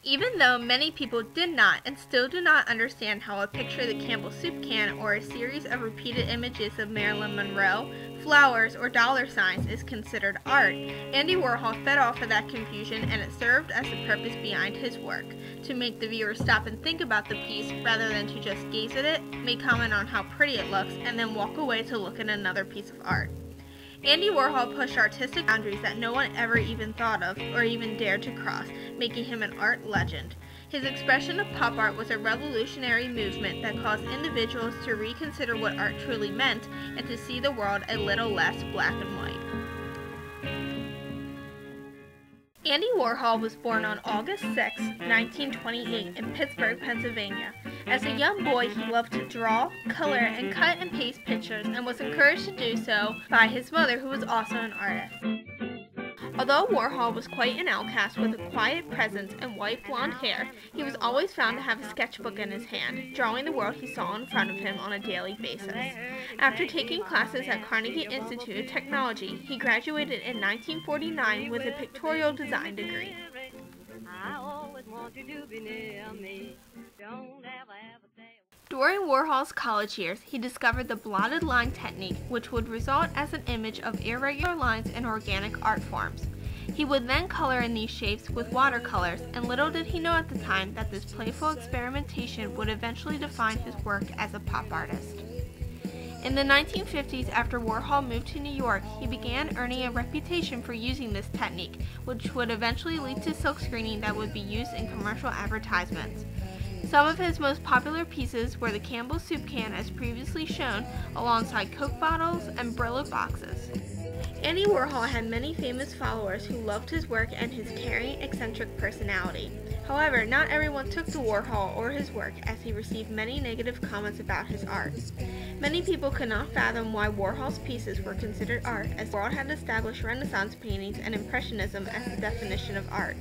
Even though many people did not and still do not understand how a picture of the Campbell soup can or a series of repeated images of Marilyn Monroe, flowers, or dollar signs is considered art, Andy Warhol fed off of that confusion, and it served as the purpose behind his work, to make the viewer stop and think about the piece rather than to just gaze at it, make comment on how pretty it looks, and then walk away to look at another piece of art. Andy Warhol pushed artistic boundaries that no one ever even thought of or even dared to cross, making him an art legend. His expression of pop art was a revolutionary movement that caused individuals to reconsider what art truly meant and to see the world a little less black and white. Andy Warhol was born on August 6, 1928 in Pittsburgh, Pennsylvania. As a young boy, he loved to draw, color, and cut and paste pictures and was encouraged to do so by his mother, who was also an artist. Although Warhol was quite an outcast with a quiet presence and white blonde hair, he was always found to have a sketchbook in his hand, drawing the world he saw in front of him on a daily basis. After taking classes at Carnegie Institute of Technology, he graduated in 1949 with a pictorial design degree. During Warhol's college years, he discovered the blotted line technique, which would result as an image of irregular lines in organic art forms. He would then color in these shapes with watercolors, and little did he know at the time that this playful experimentation would eventually define his work as a pop artist. In the 1950s, after Warhol moved to New York, he began earning a reputation for using this technique, which would eventually lead to silkscreening that would be used in commercial advertisements. Some of his most popular pieces were the Campbell soup can, as previously shown, alongside Coke bottles and Brillo boxes. Andy Warhol had many famous followers who loved his work and his caring, eccentric personality. However, not everyone took to Warhol or his work, as he received many negative comments about his art. Many people could not fathom why Warhol's pieces were considered art, as the world had established Renaissance paintings and Impressionism as the definition of art.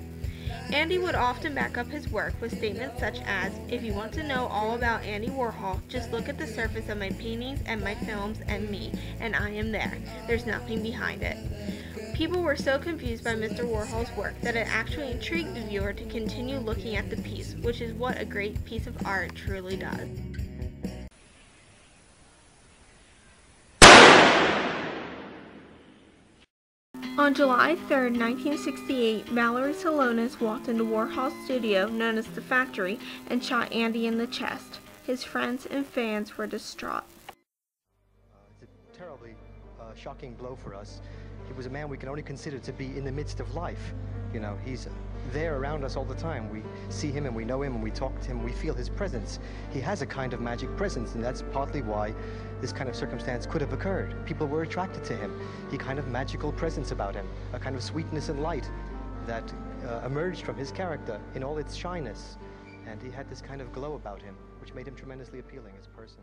Andy would often back up his work with statements such as, "If you want to know all about Andy Warhol, just look at the surface of my paintings and my films and me, and I am there. There's nothing behind it." People were so confused by Mr. Warhol's work that it actually intrigued the viewer to continue looking at the piece, which is what a great piece of art truly does. On July 3, 1968, Valerie Salonis walked into Warhol's studio, known as The Factory, and shot Andy in the chest. His friends and fans were distraught. It's a terribly shocking blow for us. He was a man we can only consider to be in the midst of life. You know, he's there around us all the time. We see him and we know him and we talk to him and we feel his presence. He has a kind of magic presence, and that's partly why this kind of circumstance could have occurred. People were attracted to him. He kind of magical presence about him, a kind of sweetness and light that emerged from his character in all its shyness. And he had this kind of glow about him, which made him tremendously appealing as a person.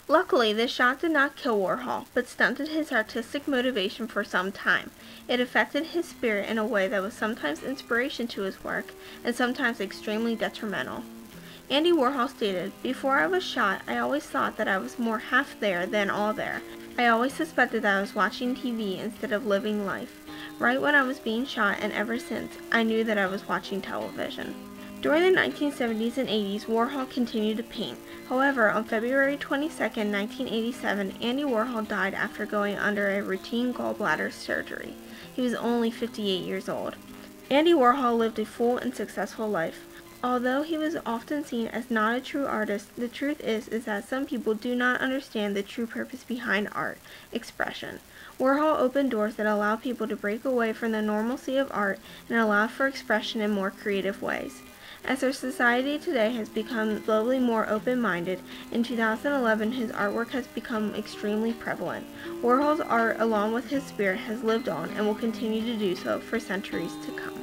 Luckily, this shot did not kill Warhol, but stunted his artistic motivation for some time. It affected his spirit in a way that was sometimes inspiration to his work, and sometimes extremely detrimental. Andy Warhol stated, "Before I was shot, I always thought that I was more half there than all there. I always suspected that I was watching TV instead of living life. Right when I was being shot, and ever since, I knew that I was watching television." During the 1970s and 80s, Warhol continued to paint. However, on February 22, 1987, Andy Warhol died after going under a routine gallbladder surgery. He was only 58 years old. Andy Warhol lived a full and successful life. Although he was often seen as not a true artist, the truth is that some people do not understand the true purpose behind art, expression. Warhol opened doors that allow people to break away from the normalcy of art and allow for expression in more creative ways. As our society today has become slowly more open-minded, in 2011 his artwork has become extremely prevalent. Warhol's art, along with his spirit, has lived on and will continue to do so for centuries to come.